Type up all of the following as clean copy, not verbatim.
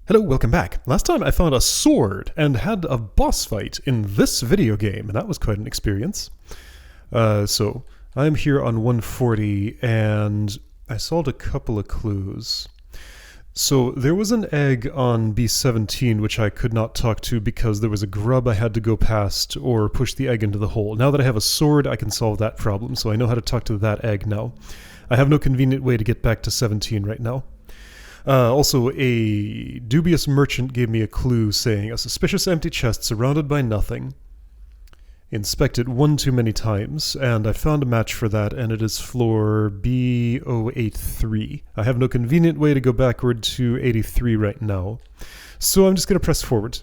Hello, welcome back. Last time I found a sword and had a boss fight in this video game, and that was quite an experience. So, I'm here on 140, and I solved a couple of clues. So, there was an egg on B17 which I could not talk to because there was a grub I had to go past or push the egg into the hole. Now that I have a sword, I can solve that problem, so I know how to talk to that egg now. I have no convenient way to get back to 17 right now. Also, a dubious merchant gave me a clue saying, a suspicious empty chest surrounded by nothing. Inspect it one too many times, and I found a match for that, and it is floor B083. I have no convenient way to go backward to 83 right now, so I'm just going to press forward.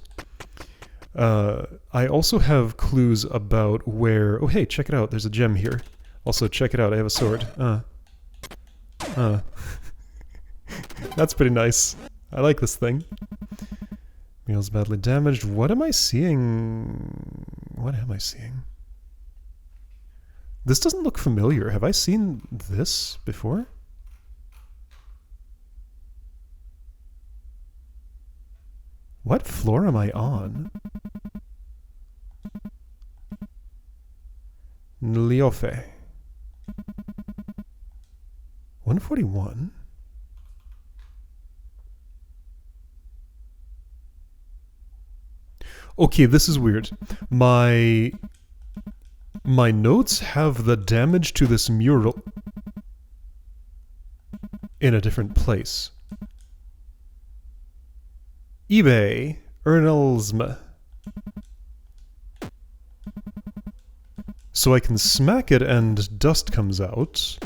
I also have clues about where... Oh hey, check it out, there's a gem here. Also, check it out, I have a sword. That's pretty nice. I like this thing. Meal's badly damaged. What am I seeing? What am I seeing? This doesn't look familiar. Have I seen this before? What floor am I on? Nliofe. 141? Okay, this is weird. My notes have the damage to this mural in a different place. eBay, Ernelsm. So I can smack it and dust comes out.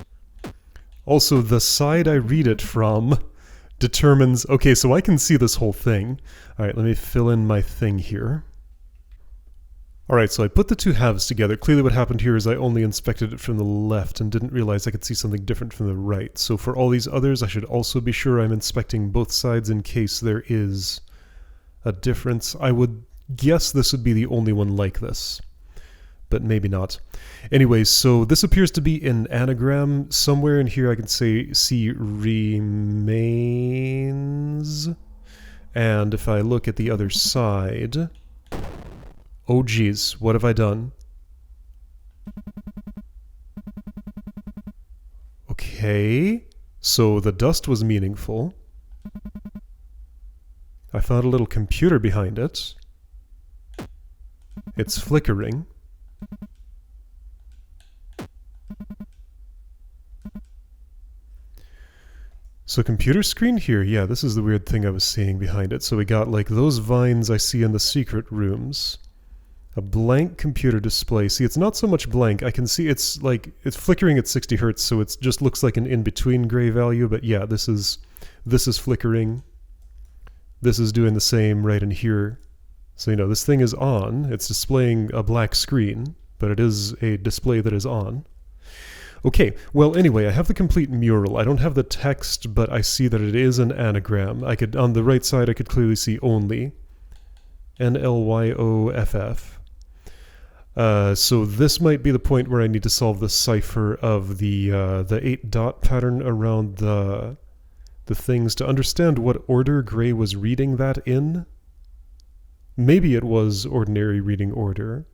Also, the side I read it from determines... Okay, so I can see this whole thing. Alright, let me fill in my thing here. Alright, so I put the two halves together. Clearly what happened here is I only inspected it from the left and didn't realize I could see something different from the right. So for all these others, I should also be sure I'm inspecting both sides in case there is a difference. I would guess this would be the only one like this, but maybe not. Anyway, so this appears to be an anagram. Somewhere in here I can see remains. And if I look at the other side... Oh geez, what have I done? Okay, so the dust was meaningful. I found a little computer behind it. It's flickering. So computer screen here, yeah, this is the weird thing I was seeing behind it. So we got like those vines I see in the secret rooms. A blank computer display. See, it's not so much blank. I can see it's like, it's flickering at 60 hertz, so it just looks like an in-between gray value, but yeah, this is flickering. This is doing the same right in here. So, you know, this thing is on. It's displaying a black screen, but it is a display that is on. Okay, well, anyway, I have the complete mural. I don't have the text, but I see that it is an anagram. I could, on the right side, I could clearly see only. NLYOFF. So this might be the point where I need to solve the cipher of the 8-dot pattern around the things to understand what order Gray was reading that in. Maybe it was ordinary reading order.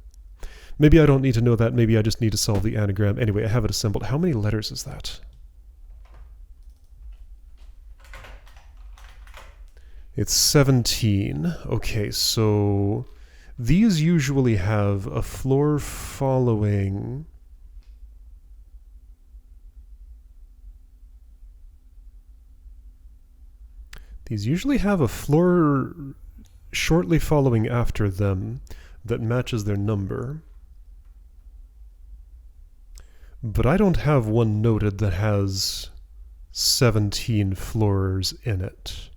Maybe I don't need to know that. Maybe I just need to solve the anagram. Anyway, I have it assembled. How many letters is that? It's 17. Okay, so these usually have a floor following. These usually have a floor shortly following after them that matches their number. But I don't have one noted that has 17 floors in it.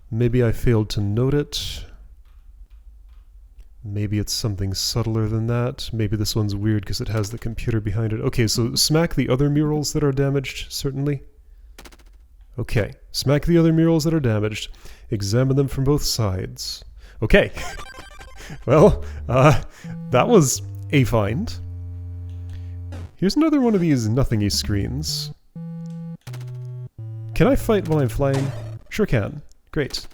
Maybe I failed to note it. Maybe it's something subtler than that. Maybe this one's weird because it has the computer behind it. Okay, so smack the other murals that are damaged, certainly. Okay, smack the other murals that are damaged. Examine them from both sides. Okay. Well, that was a find. Here's another one of these nothingy screens. Can I fight while I'm flying? Sure can. Great.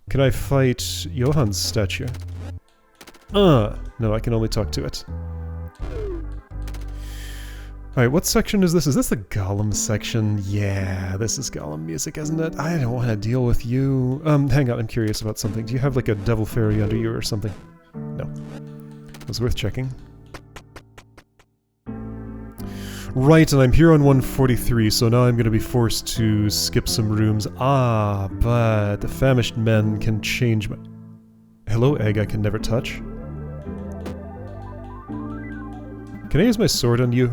Can I fight Johann's statue? No, I can only talk to it. Alright, what section is this? Is this the Gollum section? Yeah, this is Gollum music, isn't it? I don't want to deal with you. Hang on, I'm curious about something. Do you have like a devil fairy under you or something? No. It was worth checking. Right, and I'm here on 143, so now I'm going to be forced to skip some rooms. Ah, but the famished men can change my... Hello, egg I can never touch. Can I use my sword on you?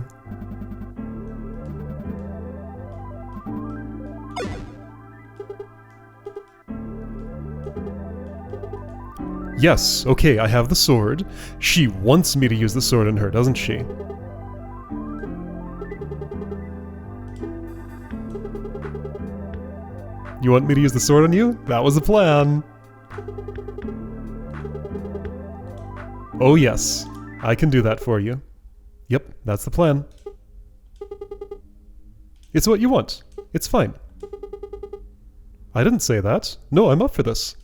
Yes, okay, I have the sword. She wants me to use the sword on her, doesn't she? You want me to use the sword on you? That was the plan. Oh yes, I can do that for you. Yep, that's the plan. It's what you want. It's fine. I didn't say that. No, I'm up for this.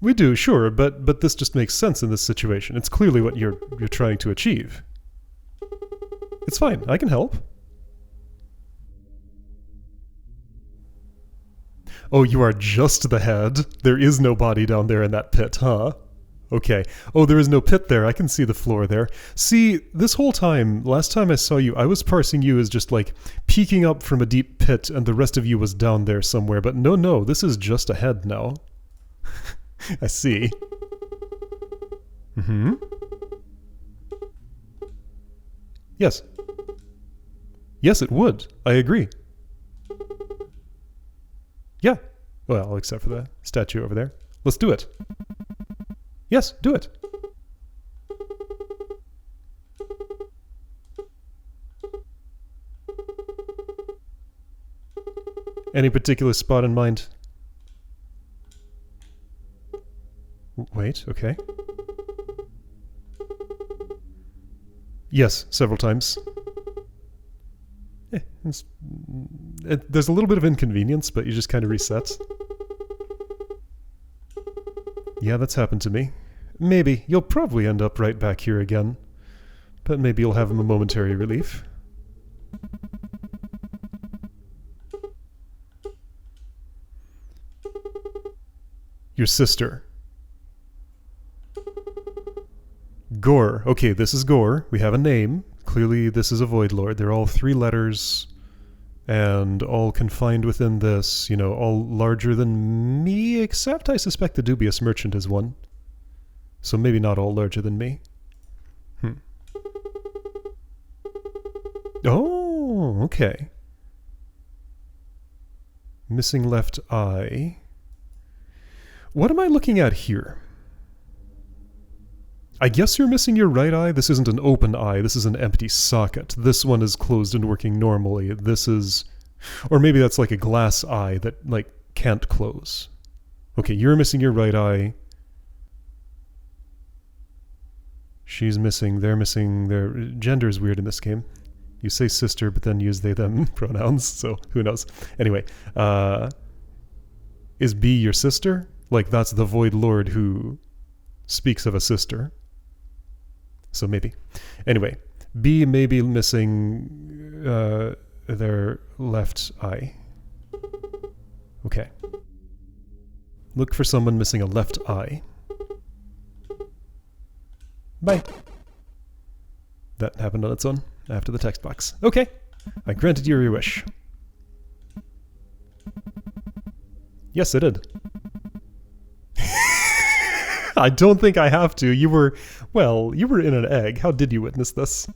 We do, sure, but this just makes sense in this situation. It's clearly what you're trying to achieve. It's fine, I can help. Oh, you are just the head. There is no body down there in that pit, huh? Okay. Oh, there is no pit there. I can see the floor there. See, this whole time, last time I saw you, I was parsing you as just like peeking up from a deep pit and the rest of you was down there somewhere. But no, this is just a head now. I see. Mm-hmm. Yes. Yes, it would. I agree. Yeah. Well, except for the statue over there. Let's do it. Yes, do it. Any particular spot in mind? Wait, okay. Yes, several times. There's a little bit of inconvenience, but you just kind of reset. Yeah, that's happened to me. Maybe. You'll probably end up right back here again. But maybe you'll have a momentary relief. Your sister. Gore. Okay, this is Gore. We have a name. Clearly this is a Void Lord. They're all 3 letters and all confined within this, you know, all larger than me, except I suspect the Dubious Merchant is one. So maybe not all larger than me. Oh, okay. Missing left eye. What am I looking at here? I guess you're missing your right eye. This isn't an open eye. This is an empty socket. This one is closed and working normally. This is... Or maybe that's like a glass eye that, like, can't close. Okay, you're missing your right eye. She's missing. They're missing. Their gender is weird in this game. You say sister, but then use they, them pronouns, so who knows. Anyway, is B your sister? Like, that's the Void Lord who speaks of a sister. So maybe. Anyway, B may be missing their left eye. Okay. Look for someone missing a left eye. Bye. That happened on its own after the text box. Okay. I granted you your wish. Yes, I did. I don't think I have to. You were, well, you were in an egg. How did you witness this?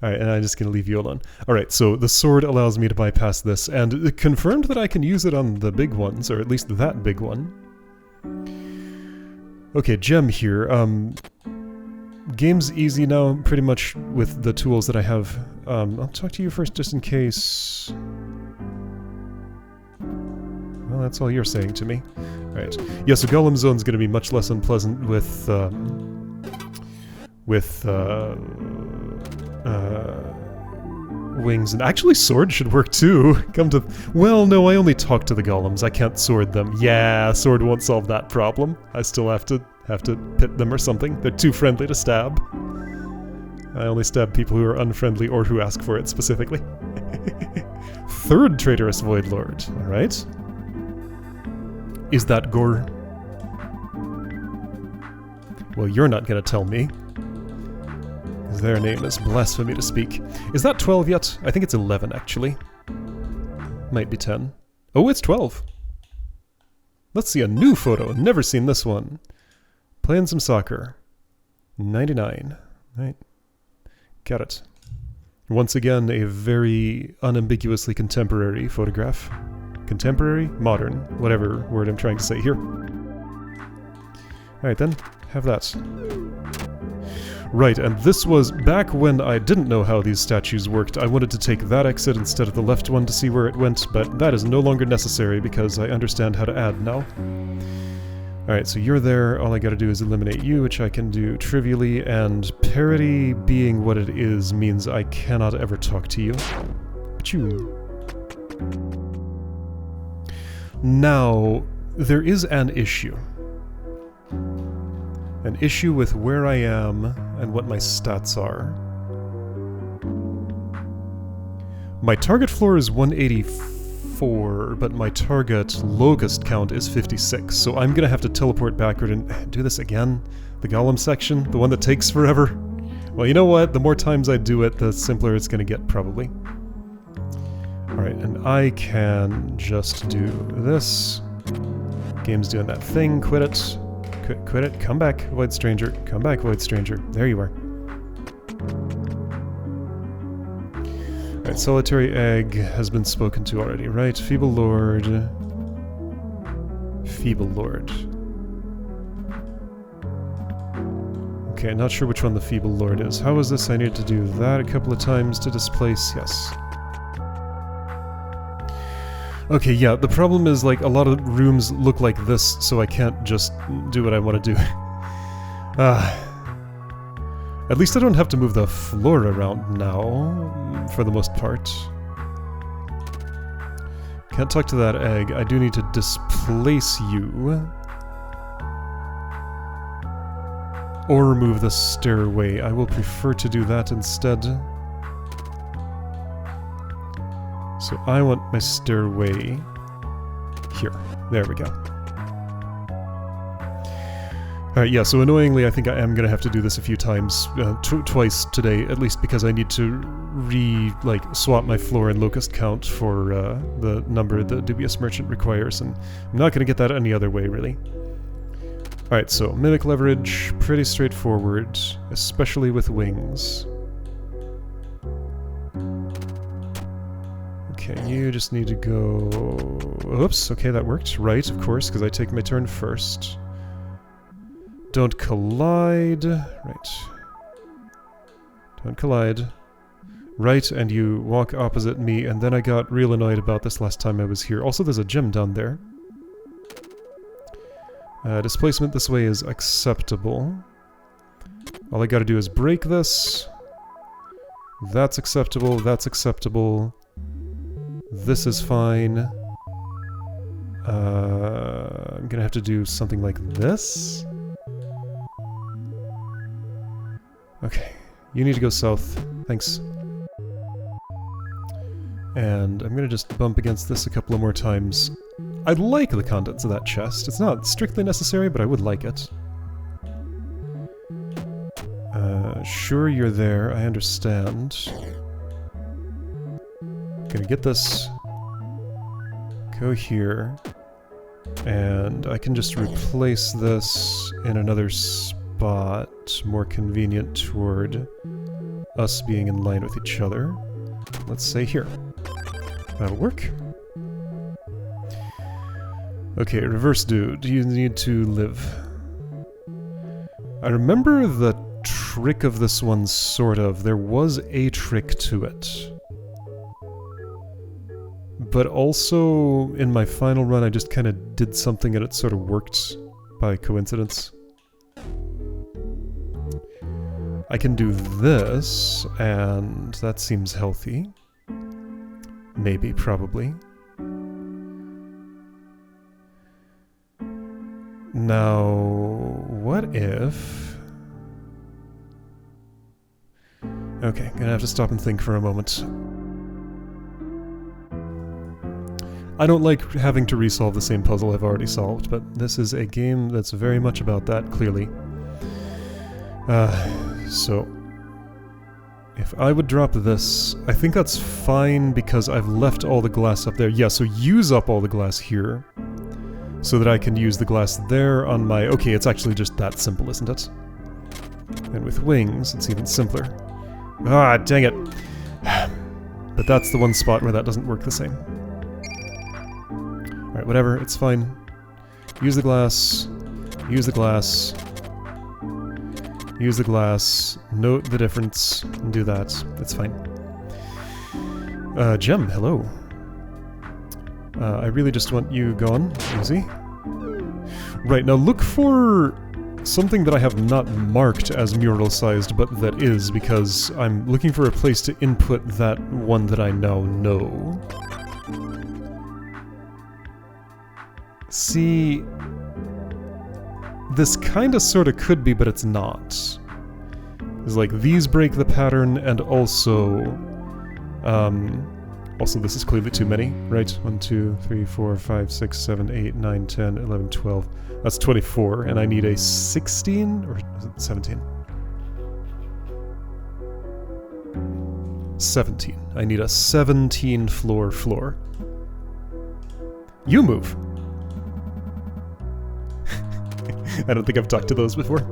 Alright, and I'm just going to leave you alone. Alright, so the sword allows me to bypass this, and it confirmed that I can use it on the big ones, or at least that big one. Okay, gem here. Game's easy now, pretty much with the tools that I have. I'll talk to you first just in case... Well, that's all you're saying to me. Right. Yeah, so Golem Zone's going to be much less unpleasant with wings, and actually sword should work too. Well, no, I only talk to the golems. I can't sword them. Yeah, sword won't solve that problem. I still have to pit them or something. They're too friendly to stab. I only stab people who are unfriendly or who ask for it specifically. Third traitorous Void Lord. All right. Is that Gore? Well, you're not gonna tell me. Their name is blasphemy to speak. Is that 12 yet? I think it's 11, actually. Might be 10. Oh, it's 12. Let's see a new photo. Never seen this one. Playing some soccer. 99. Right. Got it. Once again, a very unambiguously contemporary photograph. Contemporary? Modern. Whatever word I'm trying to say here. Alright then, have that. Right, and this was back when I didn't know how these statues worked. I wanted to take that exit instead of the left one to see where it went, but that is no longer necessary because I understand how to add now. Alright, so you're there. All I gotta do is eliminate you, which I can do trivially, and parity being what it is means I cannot ever talk to you. Achoo. Now, there is an issue. An issue with where I am and what my stats are. My target floor is 184, but my target locust count is 56, so I'm gonna have to teleport backward and do this again. The golem section, the one that takes forever. Well, you know what? The more times I do it, the simpler it's gonna get, probably. Alright, and I can just do this. Game's doing that thing, quit it. Quit it, come back, Void Stranger. Come back, Void Stranger. There you are. Alright, Solitary Egg has been spoken to already, right? Feeble Lord. Feeble Lord. Okay, not sure which one the Feeble Lord is. How is this? I need to do that a couple of times to displace, yes. Okay, yeah, the problem is, like, a lot of rooms look like this, so I can't just do what I want to do. At least I don't have to move the floor around now, for the most part. Can't talk to that egg. I do need to displace you. Or remove the stairway. I will prefer to do that instead. So I want my stairway here. There we go. Alright, yeah, so annoyingly I think I am going to have to do this a few times, twice today, at least because I need to swap my floor and locust count for the number the Dubious Merchant requires, and I'm not going to get that any other way, really. Alright, so Mimic Leverage, pretty straightforward, especially with wings. Okay, you just need to go... Oops, okay, that worked. Right, of course, because I take my turn first. Don't collide. Right. Don't collide. Right, and you walk opposite me, and then I got real annoyed about this last time I was here. Also, there's a gem down there. Displacement this way is acceptable. All I gotta do is break this. That's acceptable, that's acceptable. This is fine. I'm gonna have to do something like this. Okay, you need to go south. Thanks. And I'm gonna just bump against this a couple of more times. I like the contents of that chest. It's not strictly necessary, but I would like it. Sure, you're there. I understand. Gonna get this. Go here. And I can just replace this in another spot, more convenient toward us being in line with each other. Let's say here. That'll work. Okay, reverse dude, you need to live. I remember the trick of this one, sort of. There was a trick to it. But also, in my final run, I just kind of did something and it sort of worked by coincidence. I can do this, and that seems healthy. Maybe, probably. Now, what if... Okay, gonna have to stop and think for a moment. I don't like having to resolve the same puzzle I've already solved, but this is a game that's very much about that, clearly. So... if I would drop this, I think that's fine because I've left all the glass up there. Yeah, so use up all the glass here, so that I can use the glass there on my... Okay, it's actually just that simple, isn't it? And with wings, it's even simpler. Ah, dang it! But that's the one spot where that doesn't work the same. Alright, whatever, it's fine. Use the glass. Use the glass. Use the glass. Note the difference. And do that. It's fine. Gem, hello. I really just want you gone. Easy. Right, now look for something that I have not marked as mural-sized, but that is, because I'm looking for a place to input that one that I now know. See... this kinda sorta could be, but it's not. It's like, these break the pattern, and also... also, this is clearly too many, right? 1, 2, 3, 4, 5, 6, 7, 8, 9, 10, 11, 12. That's 24, and I need a 16? Or is it 17? 17. I need a 17 floor. You move! I don't think I've talked to those before.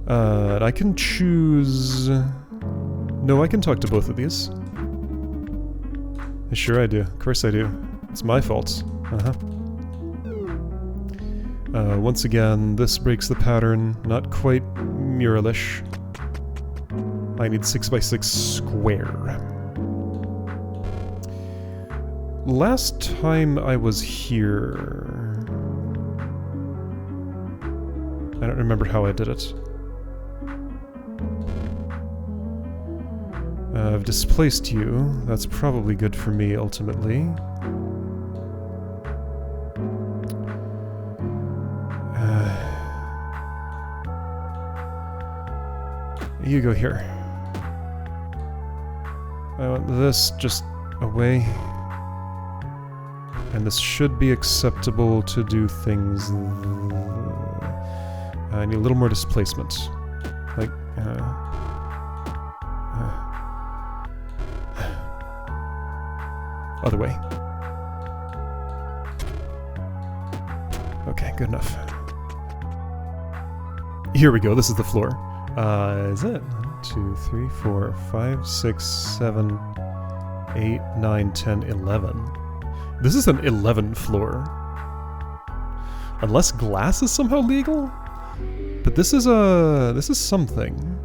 I can choose... No, I can talk to both of these. Sure I do. Of course I do. It's my fault. Once again, this breaks the pattern. Not quite muralish. I need 6x6 square. Last time I was here... I don't remember how I did it. I've displaced you. That's probably good for me, ultimately. You go here. I want this just away. And this should be acceptable to do things... I need a little more displacement. Like, other way. Okay, good enough. Here we go, this is the floor. Is it? 1, 2, 3, 4, 5, 6, 7, 8, 9, 10, 11. This is an 11 floor. Unless glass is somehow legal? But this is something.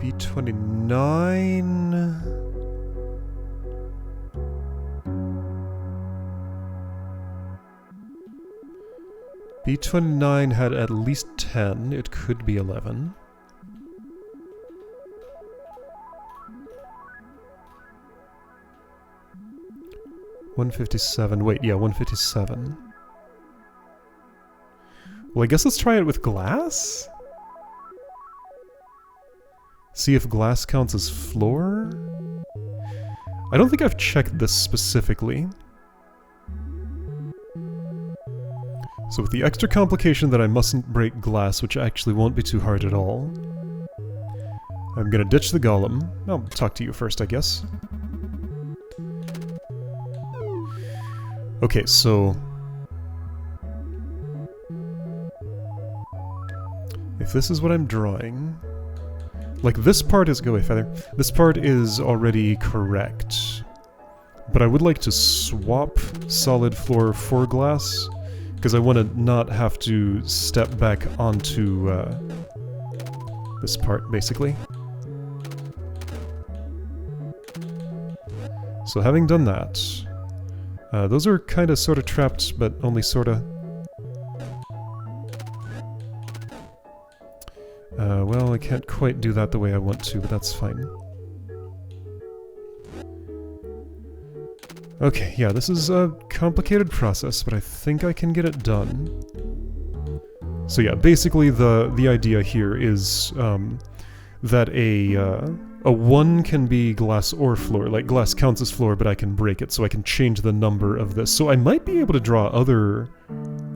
B29... B29 had at least 10, it could be 11. $157, wait, yeah, 157. Well, I guess let's try it with glass? See if glass counts as floor? I don't think I've checked this specifically. So with the extra complication that I mustn't break glass, which actually won't be too hard at all, I'm gonna ditch the golem. I'll talk to you first, I guess. Okay, so... if this is what I'm drawing... like, this part is... go away, feather. This part is already correct. But I would like to swap solid floor for glass, because I want to not have to step back onto this part, basically. So having done that, those are kind of sort of trapped, but only sort of. Well, I can't quite do that the way I want to, but that's fine. Okay, yeah, this is a complicated process, but I think I can get it done. So yeah, basically the idea here is that a 1 can be glass or floor. Like, glass counts as floor, but I can break it, so I can change the number of this. So I might be able to draw other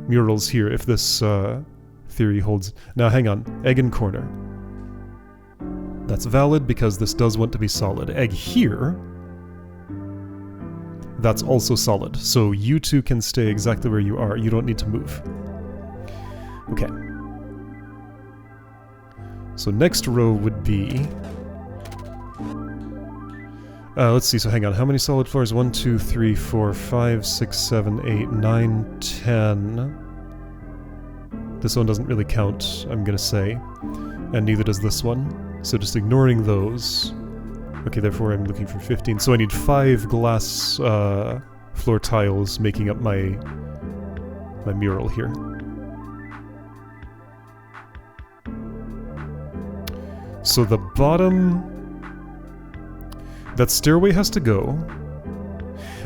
murals here if this theory holds. Now, hang on. Egg in corner. That's valid because this does want to be solid. Egg here. That's also solid. So you two can stay exactly where you are. You don't need to move. Okay. So next row would be... let's see, so hang on. How many solid floors? 1, 2, 3, 4, 5, 6, 7, 8, 9, 10... This one doesn't really count, I'm gonna say. And neither does this one. So just ignoring those. Okay, therefore I'm looking for 15. So I need 5 glass floor tiles making up my mural here. So the bottom... That stairway has to go.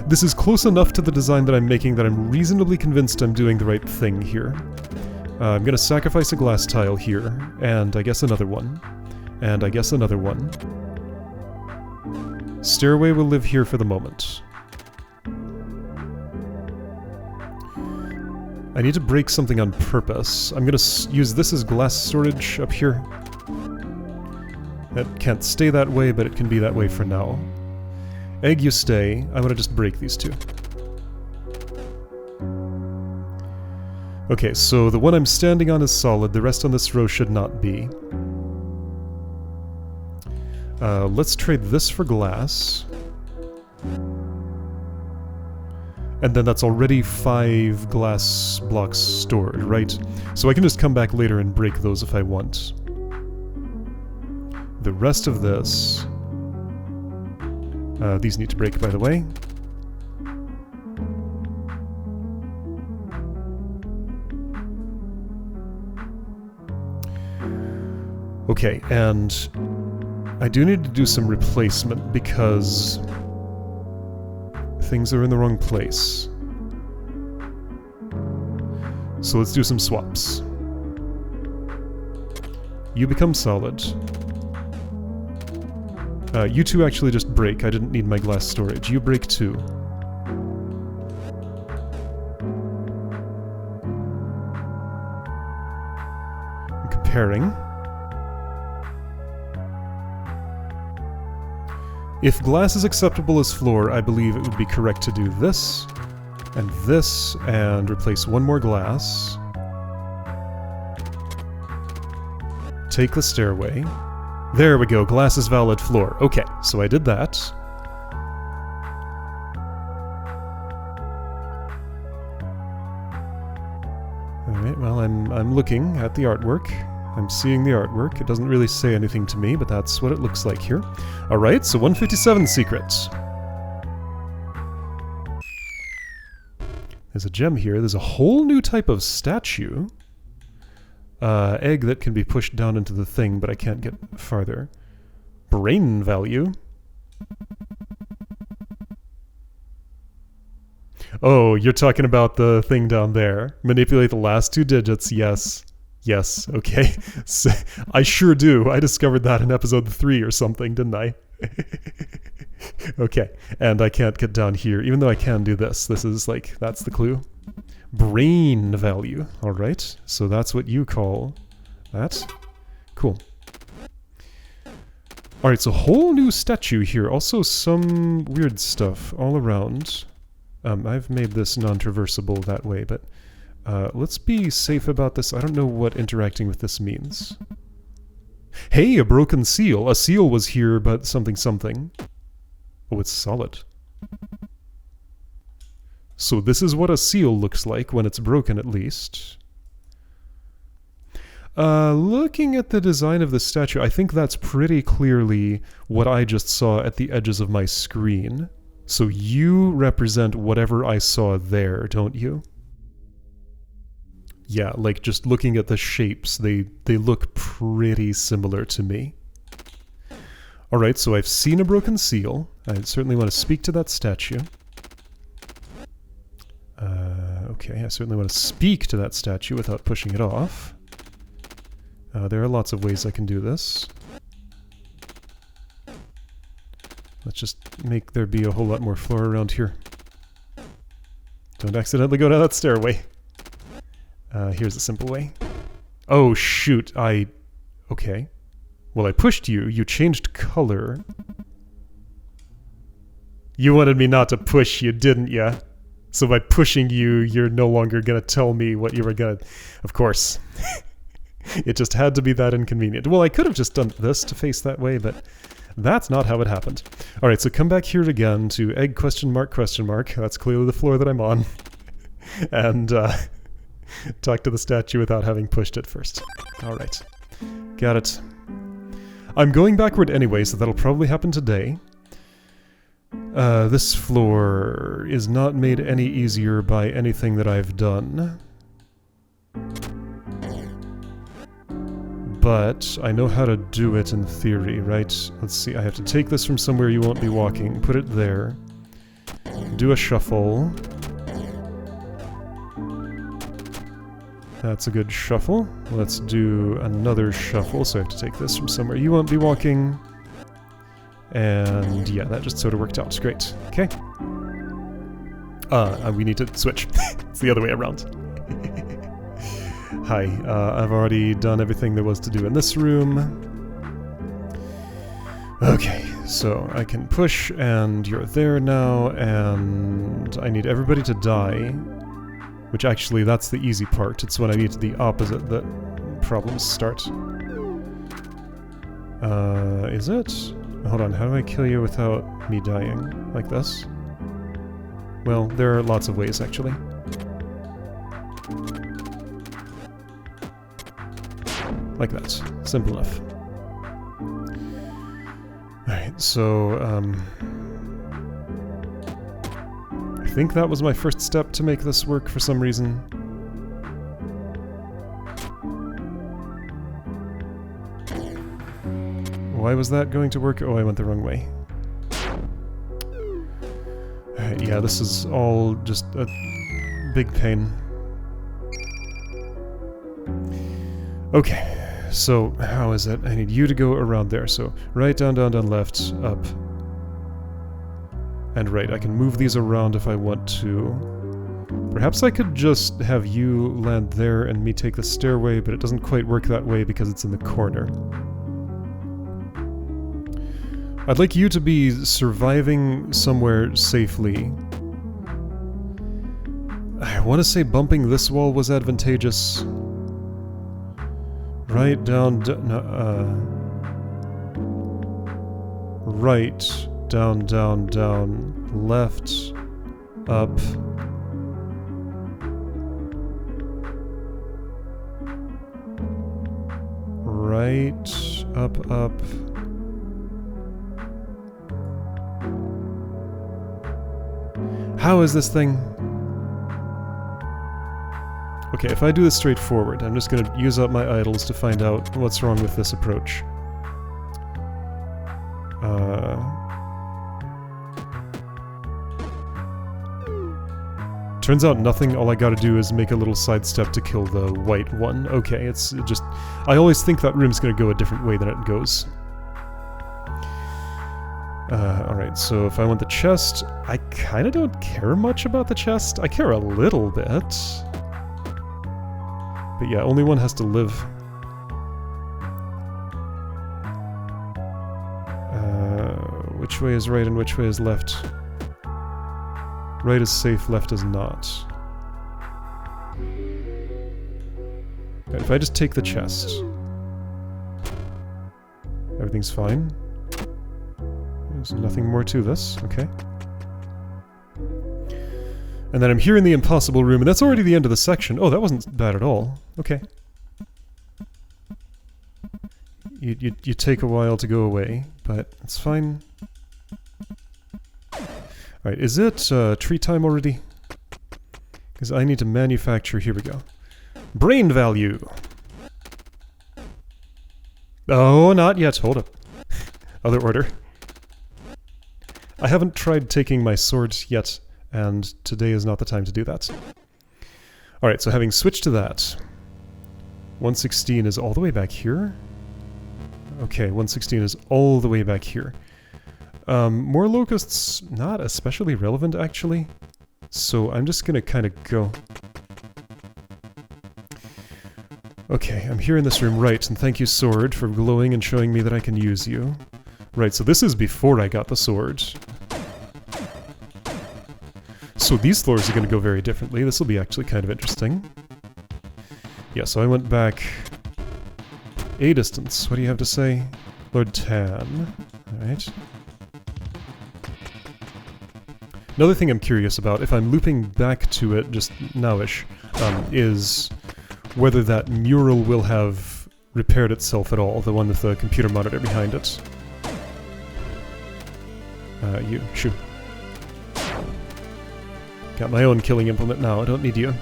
This is close enough to the design that I'm making that I'm reasonably convinced I'm doing the right thing here. I'm gonna sacrifice a glass tile here, and I guess another one. And I guess another one. Stairway will live here for the moment. I need to break something on purpose. I'm gonna use this as glass storage up here. It can't stay that way, but it can be that way for now. Egg, you stay. I'm gonna just break these two. Okay, so the one I'm standing on is solid, the rest on this row should not be. Let's trade this for glass. And then that's already 5 glass blocks stored, right? So I can just come back later and break those if I want. The rest of this... these need to break, by the way. Okay, and I do need to do some replacement because things are in the wrong place. So let's do some swaps. You become solid. You two actually just break. I didn't need my glass storage. You break too. I'm comparing. If glass is acceptable as floor, I believe it would be correct to do this, and replace one more glass. Take the stairway. There we go, glass is valid floor. Okay, so I did that. Alright, well, I'm looking at the artwork. I'm seeing the artwork. It doesn't really say anything to me, but that's what it looks like here. Alright, so 157 secrets. There's a gem here. There's a whole new type of statue. Egg that can be pushed down into the thing, but I can't get farther. Brane value. Oh, you're talking about the thing down there. Manipulate the last 2 digits, yes. Yes, okay. So, I sure do. I discovered that in episode 3 or something, didn't I? Okay, and I can't get down here, even though I can do this. This is like, that's the clue. Brane value. Alright, so that's what you call that. Cool. Alright, so whole new statue here. Also some weird stuff all around. I've made this non-traversable that way, but let's be safe about this. I don't know what interacting with this means. Hey, a broken seal. A seal was here, but something something. Oh, it's solid. So this is what a seal looks like when it's broken, at least. Looking at the design of the statue, I think that's pretty clearly what I just saw at the edges of my screen. So you represent whatever I saw there, don't you? Yeah, like just looking at the shapes, they look pretty similar to me. Alright, so I've seen a broken seal. I certainly want to speak to that statue. Okay, I certainly want to speak to that statue without pushing it off. There are lots of ways I can do this. Let's just make there be a whole lot more floor around here. Don't accidentally go down that stairway. Here's a simple way. Oh, shoot, okay. Well, I pushed you. You changed color. You wanted me not to push you, didn't you? So by pushing you, you're no longer gonna tell me what you were gonna... Of course. It just had to be that inconvenient. Well, I could have just done this to face that way, but that's not how it happened. Alright, so come back here again to egg question mark. That's clearly the floor that I'm on. And talk to the statue without having pushed it first. Alright. Got it. I'm going backward anyway, so that'll probably happen today. This floor is not made any easier by anything that I've done. But I know how to do it in theory, right? Let's see, I have to take this from somewhere you won't be walking, put it there, do a shuffle. That's a good shuffle. Let's do another shuffle, so I have to take this from somewhere you won't be walking. And yeah, that just sort of worked out. Great. Okay. We need to switch. It's the other way around. Hi. I've already done everything there was to do in this room. Okay, so I can push, and you're there now, and I need everybody to die. Which actually, that's the easy part. It's when I need the opposite that problems start. Is it? Hold on, how do I kill you without me dying? Like this? Well, there are lots of ways, actually. Like that. Simple enough. Alright, so, I think that was my first step to make this work for some reason. Why was that going to work? Oh, I went the wrong way. Alright, yeah, this is all just a big pain. Okay, so how is it? I need you to go around there. So right, down, down, down, left, up, and right. I can move these around if I want to. Perhaps I could just have you land there and me take the stairway, but it doesn't quite work that way because it's in the corner. I'd like you to be surviving somewhere safely. I want to say bumping this wall was advantageous. Right, down, right, down, down, down, left, up. Right, up, up. How is this thing? Okay, if I do this straightforward, I'm just going to use up my idols to find out what's wrong with this approach. Turns out nothing, all I gotta do is make a little sidestep to kill the white one. Okay, it's just... I always think that room's gonna go a different way than it goes. Alright, so if I want the chest, I kinda don't care much about the chest. I care a little bit. But yeah, only one has to live. Which way is right and which way is left? Right is safe, left is not. Right, if I just take the chest, everything's fine. There's nothing more to this, okay. And then I'm here in the impossible room, and that's already the end of the section. Oh, that wasn't bad at all. Okay. You take a while to go away, but it's fine. Alright, is it tree time already? Because I need to manufacture... Here we go. Brane value! Oh, not yet. Hold up. Other order. I haven't tried taking my sword yet, and today is not the time to do that. Alright, so having switched to that... 116 is all the way back here? Okay, 116 is all the way back here. More locusts, not especially relevant, actually. So I'm just gonna kind of go... Okay, I'm here in this room, right, and thank you, sword, for glowing and showing me that I can use you. Right, so this is before I got the sword. So these floors are gonna go very differently. This will be actually kind of interesting. Yeah, so I went back... a distance. What do you have to say? Lord Tan. Alright. Another thing I'm curious about, if I'm looping back to it just nowish, is whether that mural will have repaired itself at all, the one with the computer monitor behind it. You, shoo. Got my own killing implement now, I don't need you.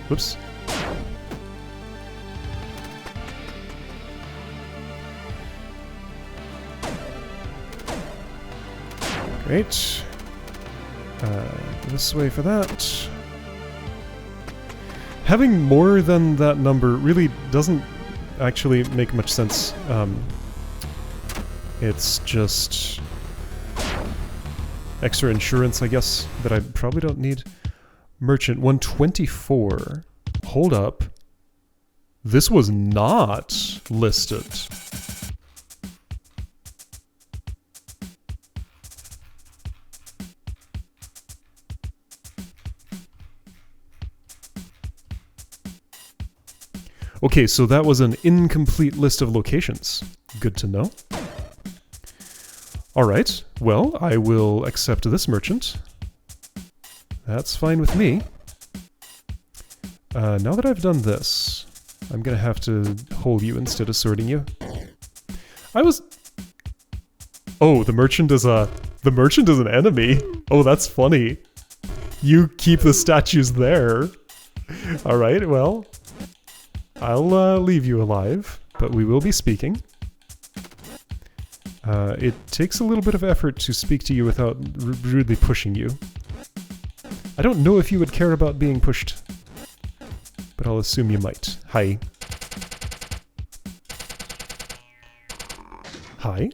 Whoops. Great. This way for that. Having more than that number really doesn't actually make much sense. It's just extra insurance, I guess, that I probably don't need. Merchant 124. Hold up. This was not listed. Okay, so that was an incomplete list of locations. Good to know. Alright, well, I will accept this merchant. That's fine with me. Now that I've done this, I'm gonna have to hold you instead of sorting you. I was... Oh, the merchant is a... The merchant is an enemy? Oh, that's funny. You keep the statues there. Alright, well... I'll leave you alive, but we will be speaking. It takes a little bit of effort to speak to you without rudely pushing you. I don't know if you would care about being pushed, but I'll assume you might. Hi. Hi.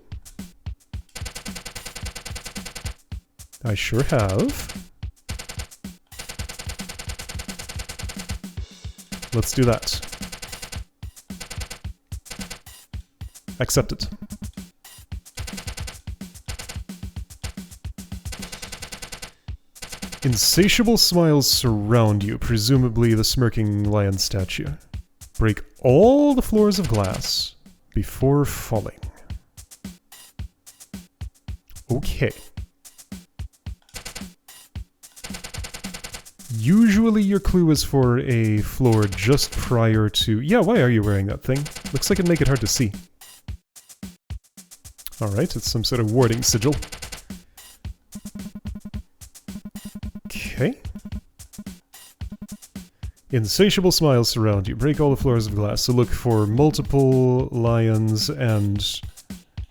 I sure have. Let's do that. Accepted. Insatiable smiles surround you, presumably the smirking lion statue. Break all the floors of glass before falling. Okay. Usually your clue is for a floor just prior to... Yeah, why are you wearing that thing? Looks like it'd make it hard to see. Alright, it's some sort of warding sigil. Okay. Insatiable smiles surround you. Break all the floors of glass. So look for multiple lions and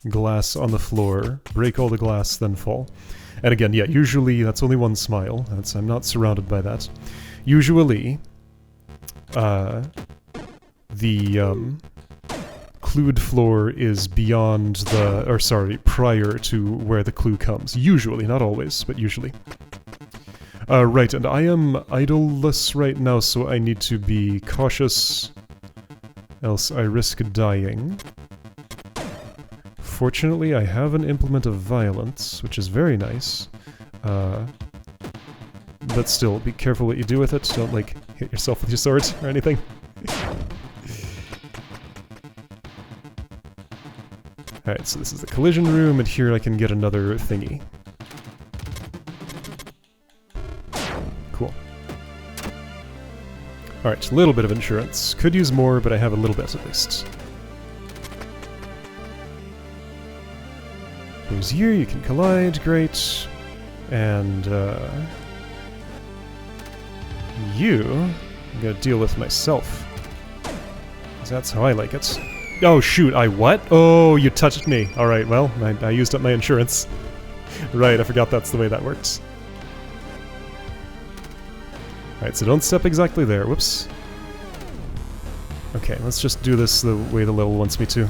glass on the floor. Break all the glass, then fall. And again, yeah, usually that's only one smile. I'm not surrounded by that. Usually, the clued floor is beyond the... or sorry, prior to where the clue comes. Usually, not always, but usually. Right, and I am idleless right now, so I need to be cautious, else I risk dying. Fortunately, I have an implement of violence, which is very nice. But still, be careful what you do with it. Don't, like, hit yourself with your sword or anything. Alright, so this is the collision room, and here I can get another thingy. Alright, a little bit of insurance. Could use more, but I have a little bit at least. Here's you can collide, great. And, you, I'm gonna deal with myself. 'Cause that's how I like it. Oh shoot, I what? Oh, you touched me. Alright, well, I used up my insurance. Right, I forgot that's the way that works. Alright, so don't step exactly there. Whoops. Okay, let's just do this the way the level wants me to.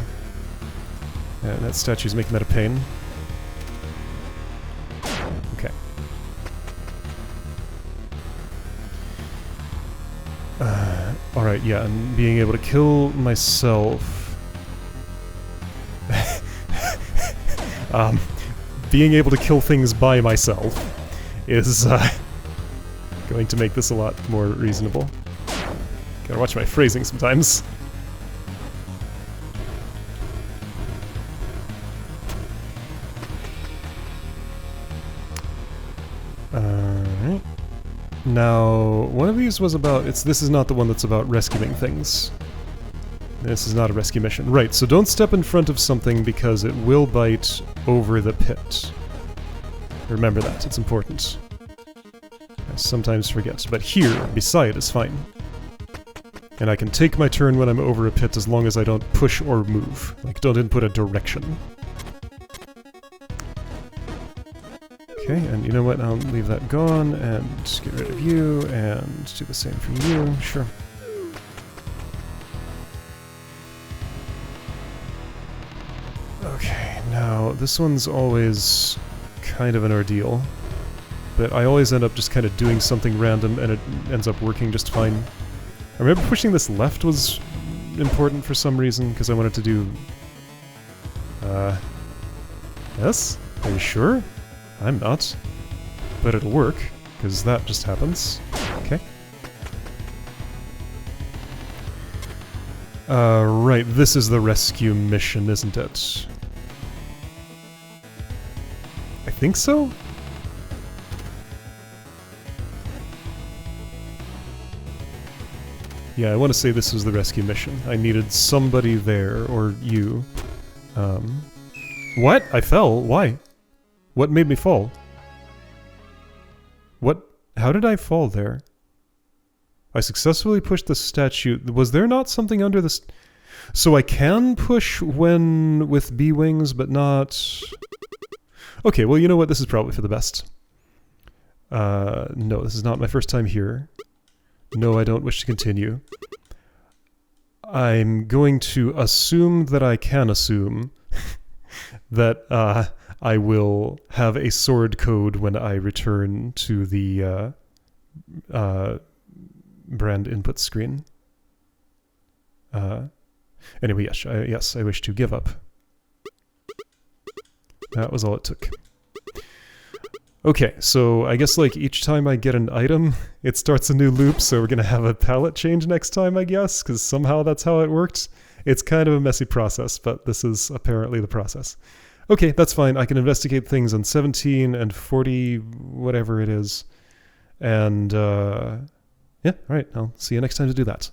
And that statue's making that a pain. Okay. Alright, yeah, and being able to kill myself... being able to kill things by myself is going to make this a lot more reasonable. Gotta watch my phrasing sometimes. Alright. Now, one of these was about... this is not the one that's about rescuing things. This is not a rescue mission. Right, so don't step in front of something because it will bite over the pit. Remember that, it's important. I sometimes forget, but here, beside, is fine. And I can take my turn when I'm over a pit as long as I don't push or move. Like, don't input a direction. Okay, and you know what, I'll leave that gone, and get rid of you, and do the same for you, sure. Okay, now this one's always kind of an ordeal, but I always end up just kind of doing something random and it ends up working just fine. I remember pushing this left was important for some reason, because I wanted to do... yes? Are you sure? I'm not. But it'll work, because that just happens. Okay. Right, this is the rescue mission, isn't it? I think so? Yeah, I want to say this was the rescue mission. I needed somebody there, or you. What? I fell? Why? What made me fall? What? How did I fall there? I successfully pushed the statue. Was there not something under the... So I can push when with B-wings, but not... Okay, well, you know what? This is probably for the best. No, this is not my first time here. No, I don't wish to continue. I'm going to assume that I can assume that I will have a sword code when I return to the brand input screen. Anyway, yes, I wish to give up. That was all it took. Okay, so I guess like each time I get an item, it starts a new loop, so we're gonna have a palette change next time, I guess, because somehow that's how it worked. It's kind of a messy process, but this is apparently the process. Okay, that's fine. I can investigate things on 17 and 40, whatever it is. And, yeah, alright, I'll see you next time to do that.